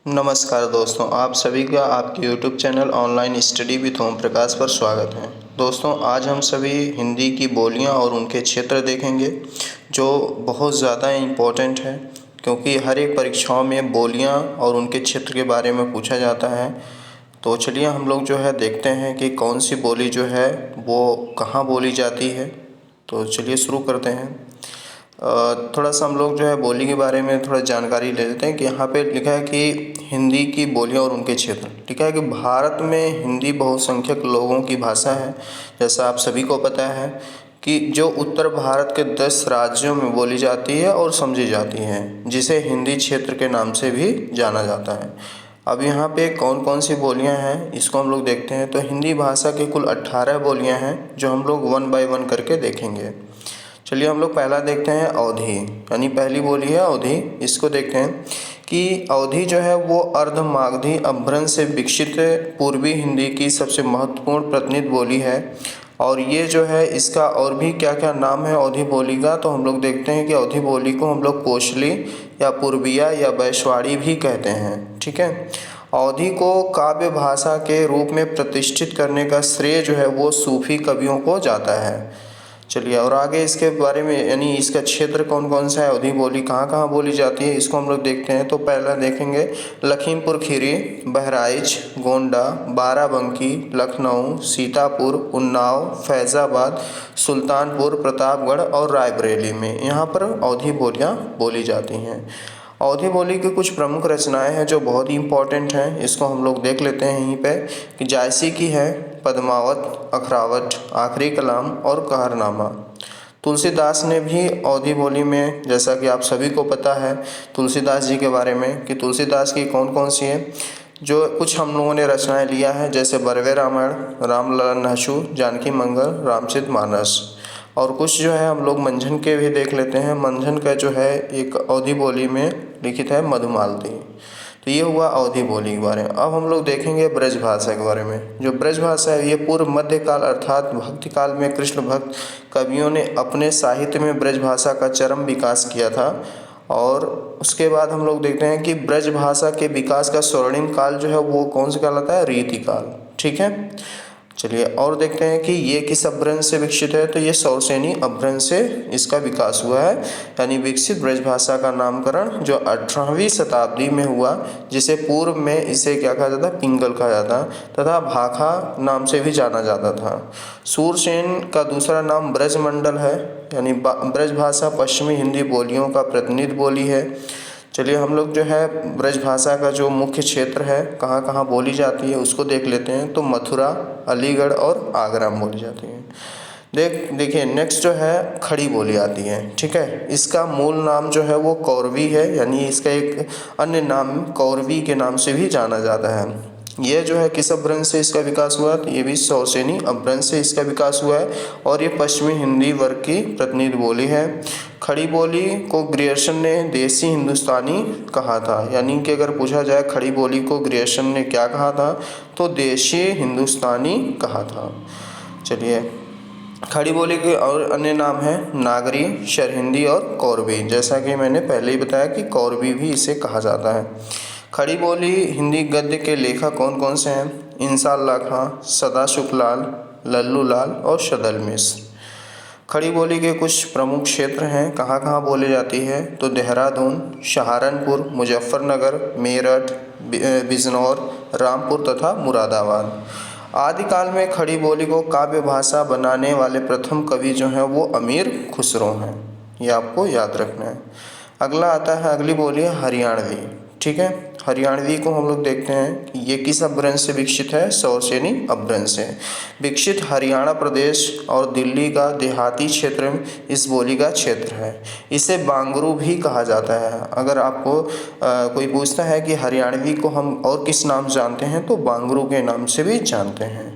नमस्कार दोस्तों, आप सभी का आपके YouTube channel online study with Om Prakash पर स्वागत है। दोस्तों, आज हम सभी हिंदी की बोलियां और उनके क्षेत्र देखेंगे जो बहुत ज़्यादा इम्पोर्टेंट है, क्योंकि हर एक परीक्षाओं में बोलियां और उनके क्षेत्र के बारे में पूछा जाता है। तो चलिए हम लोग जो है देखते हैं कि कौन सी बोली जो है वो कहाँ बोली जाती है। तो चलिए शुरू करते हैं। थोड़ा सा हम लोग जो है बोली के बारे में थोड़ा जानकारी ले लेते हैं कि यहाँ पे लिखा है कि हिंदी की बोलियाँ और उनके क्षेत्र। लिखा है कि भारत में हिंदी बहुसंख्यक लोगों की भाषा है। जैसा आप सभी को पता है कि जो उत्तर भारत के 10 राज्यों में बोली जाती है और समझी जाती है, जिसे हिंदी क्षेत्र के नाम से भी जाना जाता है। अब यहाँ पे कौन कौन सी बोलियाँ हैं इसको हम लोग देखते हैं। तो हिंदी भाषा के कुल 18 बोलियाँ हैं जो हम लोग 1 बाय 1 करके देखेंगे। चलिए हम लोग पहला देखते हैं अवधी, यानी पहली बोली है अवधी। इसको देखते हैं कि अवधी जो है वो अर्धमागधी अपभ्रंश से विकसित पूर्वी हिंदी की सबसे महत्वपूर्ण प्रतिनिधि बोली है। और ये जो है इसका और भी क्या क्या नाम है अवधी बोली का, तो हम लोग देखते हैं कि अवधी बोली को हम लोग कोशली या पूर्विया या वैश्वाड़ी भी कहते हैं। ठीक है। अवधी को काव्य भाषा के रूप में प्रतिष्ठित करने का श्रेय जो है वो सूफी कवियों को जाता है। चलिए और आगे इसके बारे में, यानी इसका क्षेत्र कौन कौन सा है, अवधी बोली कहाँ कहाँ बोली जाती है, इसको हम लोग देखते हैं। तो पहला देखेंगे लखीमपुर खीरी, बहराइच, गोंडा, बाराबंकी, लखनऊ, सीतापुर, उन्नाव, फैज़ाबाद, सुल्तानपुर, प्रतापगढ़ और रायबरेली में यहाँ पर अवधी बोलियाँ बोली जाती हैं। अवधी बोली की कुछ प्रमुख रचनाएं हैं जो बहुत ही इम्पोर्टेंट हैं, इसको हम लोग देख लेते हैं यहीं पे कि जायसी की है पद्मावत, अखरावट, आखिरी कलाम और कहरनामा। तुलसीदास ने भी अवधी बोली में, जैसा कि आप सभी को पता है तुलसीदास जी के बारे में कि तुलसीदास की कौन कौन सी है, जो कुछ हम लोगों ने रचनाएं लिया है, जैसे बरवे रामायण, रामलला नहशु, जानकी मंगल, रामचरित मानस। और कुछ जो है हम लोग मंझन के भी देख लेते हैं। मंझन का जो है एक अवधी बोली में लिखित है मधुमालती। तो ये हुआ अवधी बोली के बारे में। अब हम लोग देखेंगे ब्रज भाषा के बारे में। जो ब्रज भाषा है ये पूर्व मध्यकाल अर्थात भक्ति काल में कृष्ण भक्त कवियों ने अपने साहित्य में ब्रज भाषा का चरम विकास किया था। और उसके बाद हम लोग देखते हैं कि ब्रज भाषा के विकास का स्वर्णिम काल जो है वो कौन सा कहलाता है, रीति काल। ठीक है। चलिए और देखते हैं कि ये किस अपभ्रंश से विकसित है, तो ये सौरसेनी अपभ्रंश से इसका विकास हुआ है। यानी विकसित ब्रज भाषा का नामकरण जो 18वीं शताब्दी में हुआ, जिसे पूर्व में इसे क्या कहा जाता, पिंगल कहा जाता तथा भाखा नाम से भी जाना जाता था। सूरसेन का दूसरा नाम ब्रजमंडल है, यानी ब्रज भाषा पश्चिमी हिंदी बोलियों का प्रतिनिधि बोली है। चलिए हम लोग जो है ब्रज भाषा का जो मुख्य क्षेत्र है कहाँ कहाँ बोली जाती है उसको देख लेते हैं। तो मथुरा, अलीगढ़ और आगरा में बोली जाती है। देखिए नेक्स्ट जो है खड़ी बोली आती है। ठीक है। इसका मूल नाम जो है वो कौरवी है, यानी इसका एक अन्य नाम कौरवी के नाम से भी जाना जाता है। ये जो है किस अपभ्रंश से इसका विकास हुआ, तो ये भी सौरसेनी अपभ्रंश से इसका विकास हुआ है। और ये पश्चिमी हिंदी वर्ग की प्रतिनिधि बोली है। खड़ी बोली को ग्रियर्सन ने देसी हिंदुस्तानी कहा था, यानी कि अगर पूछा जाए खड़ी बोली को ग्रियर्सन ने क्या कहा था, तो देशी हिंदुस्तानी कहा था। चलिए खड़ी बोली के और अन्य नाम है नागरी, सरहिंदी और कौरवी। जैसा कि मैंने पहले ही बताया कि कौरवी भी इसे कहा जाता है। खड़ी बोली हिंदी गद्य के लेखक कौन कौन से हैं, इंसाल्लाह खां, सदाशिवलाल, लल्लू लाल और सदल मिश्र। खड़ी बोली के कुछ प्रमुख क्षेत्र हैं, कहाँ कहाँ बोली जाती है, तो देहरादून, सहारनपुर, मुजफ्फरनगर, मेरठ, बिजनौर, रामपुर तथा मुरादाबाद। आदिकाल में खड़ी बोली को काव्य भाषा बनाने वाले प्रथम कवि जो हैं वो अमीर खुसरो हैं, ये आपको याद रखना है। अगला आता है, अगली बोली है हरियाणवी। ठीक है। हरियाणवी को हम लोग देखते हैं कि ये किस अपभ्रंश से विकसित है, सौरसेनी अपभ्रंश से विकसित। हरियाणा प्रदेश और दिल्ली का देहाती क्षेत्र में इस बोली का क्षेत्र है। इसे बांगरू भी कहा जाता है। अगर आपको कोई पूछता है कि हरियाणवी को हम और किस नाम जानते हैं, तो बांगरू के नाम से भी जानते हैं।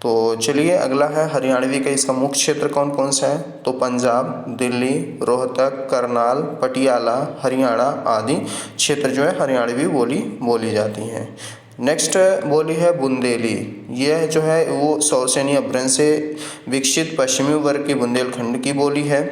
तो चलिए अगला है हरियाणवी का, इसका मुख्य क्षेत्र कौन कौन सा है, तो पंजाब, दिल्ली, रोहतक, करनाल, पटियाला, हरियाणा आदि क्षेत्र जो है हरियाणवी बोली जाती हैं। नेक्स्ट बोली है बुंदेली। यह जो है वो सौरसेनी अपभ्रंश से विकसित पश्चिमी वर्ग की बुंदेलखंड की बोली है।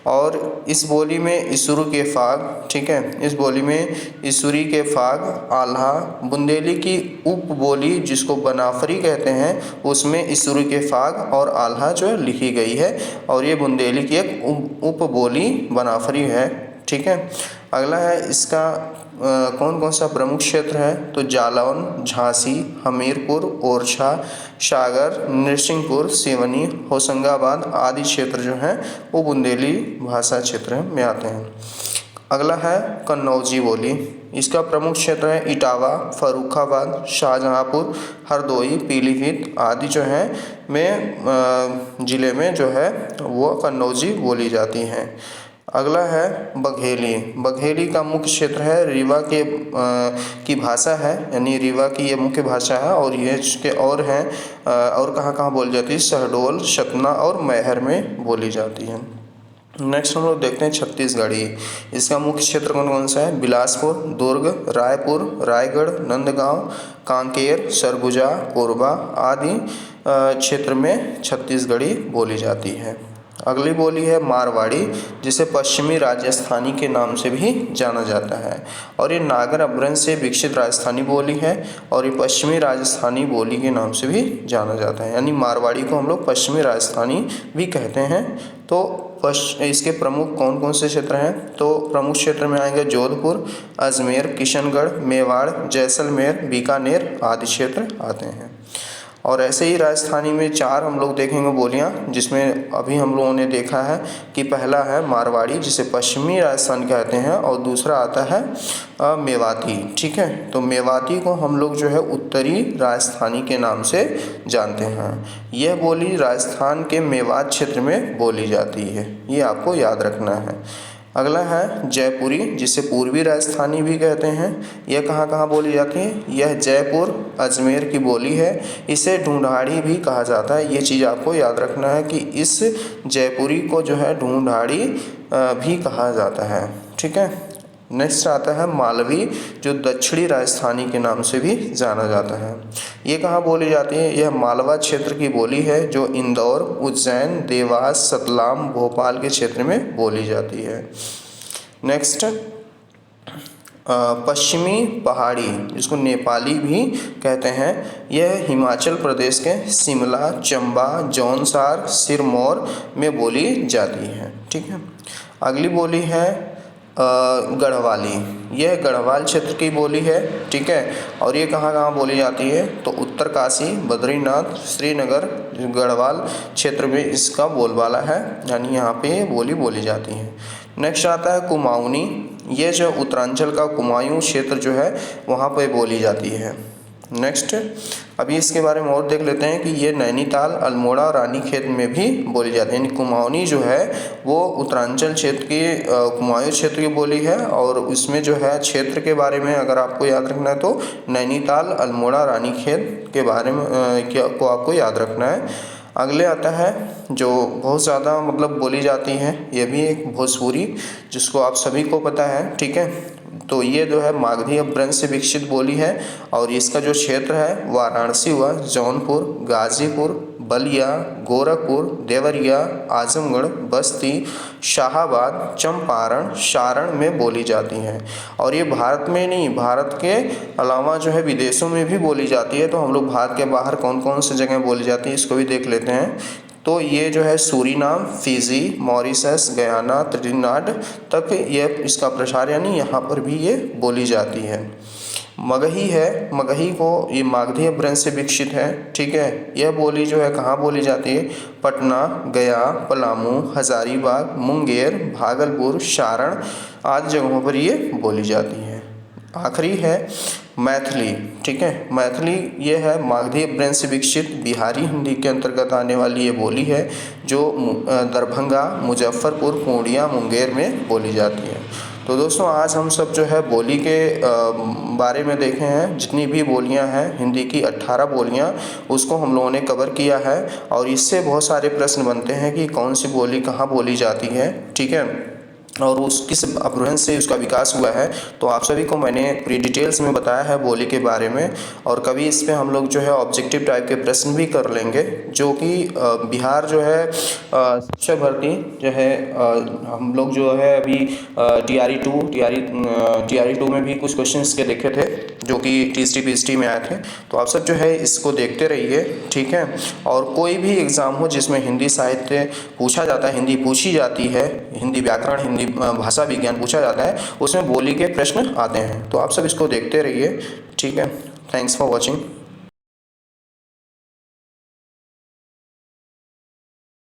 और इस बोली में ईसुरु के फाग, ठीक है, इस बोली में ईसुरी के फाग, आल्हा, बुंदेली की उपबोली जिसको बनाफरी कहते हैं उसमें ईसुरी के फाग और आल्हा जो है लिखी गई है, और ये बुंदेली की एक उपबोली बनाफरी है, ठीक है। अगला है इसका कौन कौन सा प्रमुख क्षेत्र है, तो जालौन, झांसी, हमीरपुर, ओरछा, सागर, नरसिंहपुर, सिवनी, होशंगाबाद आदि क्षेत्र जो हैं वो बुंदेली भाषा क्षेत्र में आते हैं। अगला है कन्नौजी बोली। इसका प्रमुख क्षेत्र है इटावा, फर्रुखाबाद, शाहजहांपुर, हरदोई, पीलीभीत आदि जो हैं में ज़िले में जो है वो कन्नौजी बोली जाती हैं। अगला है बघेली। बघेली का मुख्य क्षेत्र है रीवा के की भाषा है, यानी रीवा की ये मुख्य भाषा है, और ये इसके और हैं और कहाँ कहाँ बोली जाती है, शहडोल, सतना और मैहर में बोली जाती है। नेक्स्ट हम लोग देखते हैं छत्तीसगढ़ी। इसका मुख्य क्षेत्र कौन कौन सा है, बिलासपुर, दुर्ग, रायपुर, रायगढ़, नंदगांव, कांकेर, सरगुजा, कोरबा आदि क्षेत्र में छत्तीसगढ़ी बोली जाती है। अगली बोली है मारवाड़ी, जिसे पश्चिमी राजस्थानी के नाम से भी जाना जाता है, और ये नागर अपभ्रंश से विकसित राजस्थानी बोली है, और ये पश्चिमी राजस्थानी बोली के नाम से भी जाना जाता है, यानी मारवाड़ी को हम लोग पश्चिमी राजस्थानी भी कहते हैं। तो इसके प्रमुख कौन कौन से क्षेत्र हैं, तो प्रमुख क्षेत्र में आएंगे जोधपुर, अजमेर, किशनगढ़, मेवाड़, जैसलमेर, बीकानेर आदि क्षेत्र आते हैं। और ऐसे ही राजस्थानी में 4 हम लोग देखेंगे बोलियां, जिसमें अभी हम लोगों ने देखा है कि पहला है मारवाड़ी जिसे पश्चिमी राजस्थान कहते हैं, और दूसरा आता है मेवाती, ठीक है। तो मेवाती को हम लोग जो है उत्तरी राजस्थानी के नाम से जानते हैं। यह बोली राजस्थान के मेवात क्षेत्र में बोली जाती है, ये आपको याद रखना है। अगला है जयपुरी, जिसे पूर्वी राजस्थानी भी कहते हैं। यह कहाँ कहाँ बोली जाती है, यह जयपुर, अजमेर की बोली है। इसे ढूंढाड़ी भी कहा जाता है, ये चीज़ आपको याद रखना है कि इस जयपुरी को जो है ढूंढाड़ी भी कहा जाता है, ठीक है। नेक्स्ट आता है मालवी, जो दक्षिणी राजस्थानी के नाम से भी जाना जाता है। ये कहाँ बोली जाती है, यह मालवा क्षेत्र की बोली है, जो इंदौर, उज्जैन, देवास, सतलाम, भोपाल के क्षेत्र में बोली जाती है। नेक्स्ट पश्चिमी पहाड़ी, जिसको नेपाली भी कहते हैं, यह हिमाचल प्रदेश के शिमला, चंबा, जौनसार, सिरमौर में बोली जाती है, ठीक है। अगली बोली है गढ़वाली। यह गढ़वाल क्षेत्र की बोली है, ठीक है, और ये कहाँ कहाँ बोली जाती है, तो उत्तर काशी, बद्रीनाथ, श्रीनगर, गढ़वाल क्षेत्र में इसका बोलबाला है, यानी यहाँ पे बोली बोली जाती है। नेक्स्ट आता है कुमाऊनी। ये जो उत्तरांचल का कुमायूं क्षेत्र जो है वहाँ पे बोली जाती है। नेक्स्ट अभी इसके बारे में और देख लेते हैं कि ये नैनीताल, अल्मोड़ा, रानीखेत में भी बोली जाती है, यानी कुमाऊनी जो है वो उत्तरांचल क्षेत्र की कुमायूं क्षेत्र की बोली है, और उसमें जो है क्षेत्र के बारे में अगर आपको याद रखना है तो नैनीताल, अल्मोड़ा, रानीखेत के बारे में को आपको याद रखना है। अगले आता है जो बहुत ज़्यादा मतलब बोली जाती है, ये भी एक भोजपुरी, जिसको आप सभी को पता है, ठीक है। तो ये जो है मागधी अपभ्रंश से विकसित बोली है, और इसका जो क्षेत्र है वाराणसी हुआ, जौनपुर, गाजीपुर, बलिया, गोरखपुर, देवरिया, आजमगढ़, बस्ती, शाहाबाद, चंपारण, सारण में बोली जाती हैं। और ये भारत में नहीं, भारत के अलावा जो है विदेशों में भी बोली जाती है। तो हम लोग भारत के बाहर कौन कौन सी जगह बोली जाती है इसको भी देख लेते हैं। तो ये जो है Suriname, Fiji, Mauritius, Guyana, Trinidad तक ये इसका प्रसार, यानी यहाँ पर भी ये बोली जाती है। मगही है, मगही को ये मागधी अपभ्रंश से विकसित है, ठीक है। यह बोली जो है कहाँ बोली जाती है, पटना, गया, पलामू, हजारीबाग, मुंगेर, भागलपुर, सारण आदि जगहों पर ये बोली जाती है। आखिरी है मैथिली, ठीक है। मैथिली ये है मागधी अपभ्रंश से विकसित बिहारी हिंदी के अंतर्गत आने वाली ये बोली है, जो दरभंगा, मुजफ्फरपुर, पूर्णिया, मुंगेर में बोली जाती है। तो दोस्तों आज हम सब जो है बोली के बारे में देखे हैं, जितनी भी बोलियां हैं हिंदी की 18 बोलियां, उसको हम लोगों ने कवर किया है, और इससे बहुत सारे प्रश्न बनते हैं कि कौन सी बोली कहाँ बोली जाती है, ठीक है। और उस किस अपभ्रंश से उसका विकास हुआ है। तो आप सभी को मैंने पूरी डिटेल्स में बताया है बोली के बारे में। और कभी इस पे हम लोग जो है ऑब्जेक्टिव टाइप के प्रश्न भी कर लेंगे, जो कि बिहार जो है शिक्षक भर्ती जो है हम लोग जो है अभी टीआरई 2 में भी कुछ क्वेश्चंस के देखे थे, जो कि टीएसटी पीएचटी में आए थे। तो आप सब जो है इसको देखते रहिए, ठीक है। और कोई भी एग्ज़ाम हो जिसमें हिंदी साहित्य पूछा जाता है, हिंदी पूछी जाती है, हिंदी व्याकरण, हिंदी भाषा विज्ञान पूछा जाता है, उसमें बोली के प्रश्न आते हैं। तो आप सब इसको देखते रहिए, ठीक है। Thanks for watching.